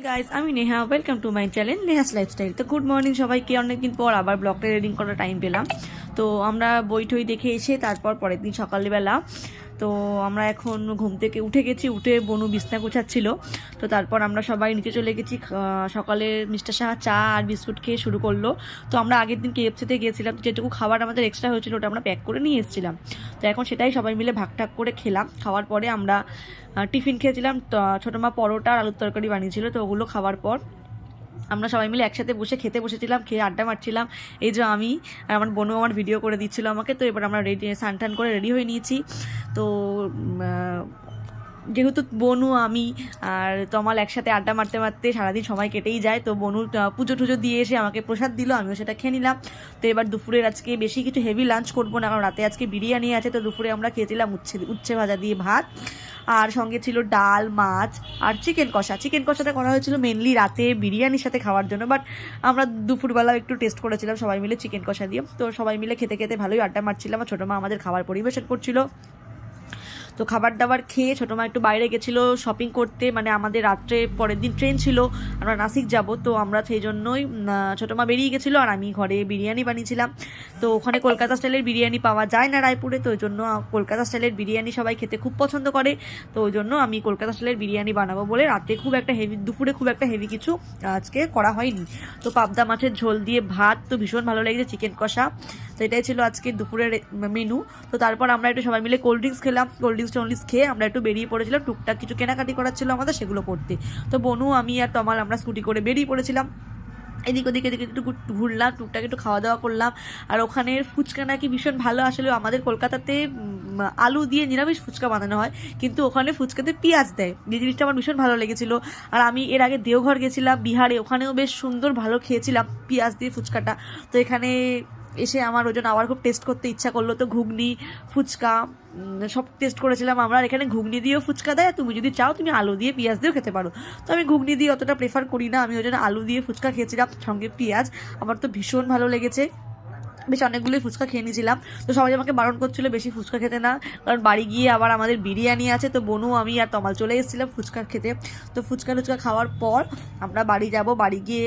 Guys, আমি Neha. Welcome to my channel Neha's lifestyle. তো good morning সবাইকে। অনেকদিন পর আবার ব্লগটা রেডিং করার টাইম পেলাম। তো আমরা বই টই দেখে এসে তারপর পরের দিন সকালবেলা তো আমরা এখন ঘুম থেকে উঠে গেছি। উঠে বনু বিছনা গোছাচ্ছিল। তো তারপর আমরা সবাই নিচে চলে গেছি। সকালে মিস্টার সাহা চা আর বিস্কুট খেয়ে শুরু করলো। তো আমরা আগের দিন কেএফসিতে গিয়েছিলাম, যেটুকু খাবার আমাদের এক্সট্রা হয়েছিল ওটা আমরা প্যাক করে নিয়ে এসেছিলাম। তো এখন সেটাই সবাই মিলে ভাগ ঠাক করে খেলাম। খাওয়ার পরে আমরা টিফিন খেয়েছিলাম। ছোটো মা পরোটা আর আলুর তরকারি বানিয়েছিল। তো ওগুলো খাওয়ার পর আমরা সবাই মিলে একসাথে বসে খেতে বসেছিলাম, খেয়ে আড্ডা মারছিলাম। এই যে আমি আর আমার বোনও আমার ভিডিও করে দিচ্ছিল আমাকে। তো এবার আমরা রেডি স্নান করে রেডি হয়ে নিয়েছি। তো যেহেতু বনু আমি আর তমাল একসাথে আড্ডা মারতে মারতে সারাদিন সময় কেটেই যায়। তো বনু পুজো টুজো দিয়ে এসে আমাকে প্রসাদ দিল, আমিও সেটা খেয়ে নিলাম। তো এবার দুপুরের আজকে বেশি কিছু হেভি লাঞ্চ করবো না, কারণ রাতে আজকে বিরিয়ানি আছে। তো দুপুরে আমরা খেয়েছিলাম উচ্ছে ভাজা দিয়ে ভাত, আর সঙ্গে ছিল ডাল, মাছ আর চিকেন কষা। চিকেন কষাটা করা হয়েছিল মেনলি রাতে বিরিয়ানির সাথে খাওয়ার জন্য, বাট আমরা দুপুরবেলা একটু টেস্ট করেছিলাম সবাই মিলে চিকেন কষা দিয়ে। তো সবাই মিলে খেতে খেতে ভালোই আড্ডা মারছিলাম। আর ছোটো মা আমাদের খাবার পরিবেশন করছিল। তো খাবার দাবার খেয়ে ছোটো মা একটু বাইরে গেছিলো শপিং করতে, মানে আমাদের রাত্রে পরের দিন ট্রেন ছিল, আমরা নাসিক যাব। তো আমরা সেই জন্যই ছোটো মা বেরিয়ে গেছিলো আর আমি ঘরে বিরিয়ানি বানিয়েছিলাম। তো ওখানে কলকাতা স্টাইলের বিরিয়ানি পাওয়া যায় না রায়পুরে, তো ওই জন্য কলকাতা স্টাইলের বিরিয়ানি সবাই খেতে খুব পছন্দ করে। তো ওই জন্য আমি কলকাতা স্টাইলের বিরিয়ানি বানাবো বলে রাতে দুপুরে খুব একটা হেভি কিছু আজকে করা হয়নি। তো পাবদা মাছের ঝোল দিয়ে ভাত তো ভীষণ ভালো লেগেছে, চিকেন কষা। তো এটাই ছিল আজকে দুপুরের মেনু। তো তারপর আমরা একটু সবাই মিলে কোল্ড ড্রিঙ্কস খেলাম। কোল্ড ড্রিঙ্কস খেয়ে আমরা একটু বেরিয়ে পড়েছিলাম টুকটাক কিছু কেনাকাটি করার ছিল আমাদের, সেগুলো করতে। তো বনু, আমি আর তমাল আমরা স্কুটি করে বেরিয়ে পড়েছিলাম। এদিক ওদিকে একটু ঘুরলাম, টুকটাক একটু খাওয়া দাওয়া করলাম। আর ওখানের ফুচকা নাকি ভীষণ ভালো। আসলে আমাদের কলকাতাতে আলু দিয়ে নিরামিষ ফুচকা বানানো হয়, কিন্তু ওখানে ফুচকাতে পেঁয়াজ দেয়। এই জিনিসটা আমার ভীষণ ভালো লেগেছিলো। আর আমি এর আগে দেওঘর গেছিলাম বিহারে, ওখানেও বেশ সুন্দর ভালো খেয়েছিলাম পেঁয়াজ দিয়ে ফুচকাটা। তো এখানে এসে আমার ওই জন্য আবার খুব টেস্ট করতে ইচ্ছা করলো। তো ঘুগনি, ফুচকা সব টেস্ট করেছিলাম আমরা। আর এখানে ঘুগনি দিয়েও ফুচকা দেয়, তুমি যদি চাও তুমি আলু দিয়ে পেঁয়াজ দিয়েও খেতে পারো। তো আমি ঘুগনি দিয়ে অতটা প্রেফার করি না, আমি ওই জন্য আলু দিয়ে ফুচকা খেয়েছিলাম সঙ্গে পেঁয়াজ। আমার তো ভীষণ ভালো লেগেছে, বেশ অনেকগুলোই ফুচকা খেয়ে নিয়েছিলাম। তো সবাই আমাকে বারণ করছিল বেশি ফুচকা খেতে না, কারণ বাড়ি গিয়ে আবার আমাদের বিরিয়ানি আছে। তো বনু, আমি আর তমাল চলে এসেছিলাম ফুচকা খেতে। তো ফুচকা খাওয়ার পর আমরা বাড়ি যাব। বাড়ি গিয়ে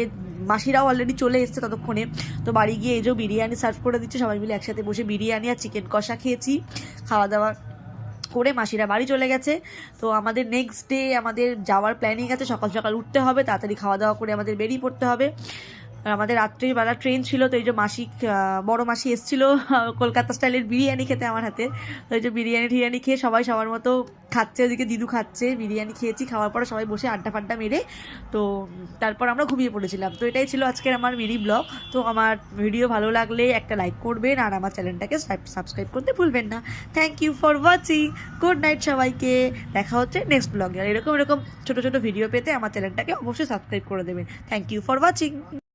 মাসিরাও অলরেডি চলে এসছে ততক্ষণে। তো বাড়ি গিয়ে এই যে বিরিয়ানি সার্ভ করে দিচ্ছে, সবাই মিলে একসাথে বসে বিরিয়ানি আর চিকেন কষা খেয়েছি। খাওয়া দাওয়া করে মাসিরা বাড়ি চলে গেছে। তো আমাদের নেক্সট ডে আমাদের যাওয়ার প্ল্যানিং আছে, সকাল সকাল উঠতে হবে, তাড়াতাড়ি খাওয়া দাওয়া করে আমাদের বেরিয়ে পড়তে হবে। আমাদের রাত্রিবেলা ট্রেন ছিল। তো এই যে বড় মাসি এসেছিল কলকাতা স্টাইলের বিরিয়ানি খেতে আমার হাতে। তো এই যে বিরিয়ানি খেয়ে সবাই সবার মতো খাচ্ছে, ওদিকে দিদু খাচ্ছে, বিরিয়ানি খেয়েছি। খাওয়ার পরে সবাই বসে আড্ডা ফাড্ডা মেরে তো তারপর আমরা ঘুমিয়ে পড়েছিলাম। তো এটাই ছিল আজকের আমার মিনি ব্লগ। তো আমার ভিডিও ভালো লাগলে একটা লাইক করবেন আর আমার চ্যানেলটাকে সাবস্ক্রাইব করতে ভুলবেন না। Thank you for watching. Good night সবাইকে। দেখা হচ্ছে নেক্সট ব্লগে। আর এরকম ছোটো ছোটো ভিডিও পেতে আমার চ্যানেলটাকে অবশ্যই সাবস্ক্রাইব করে দেবেন। Thank you for watching.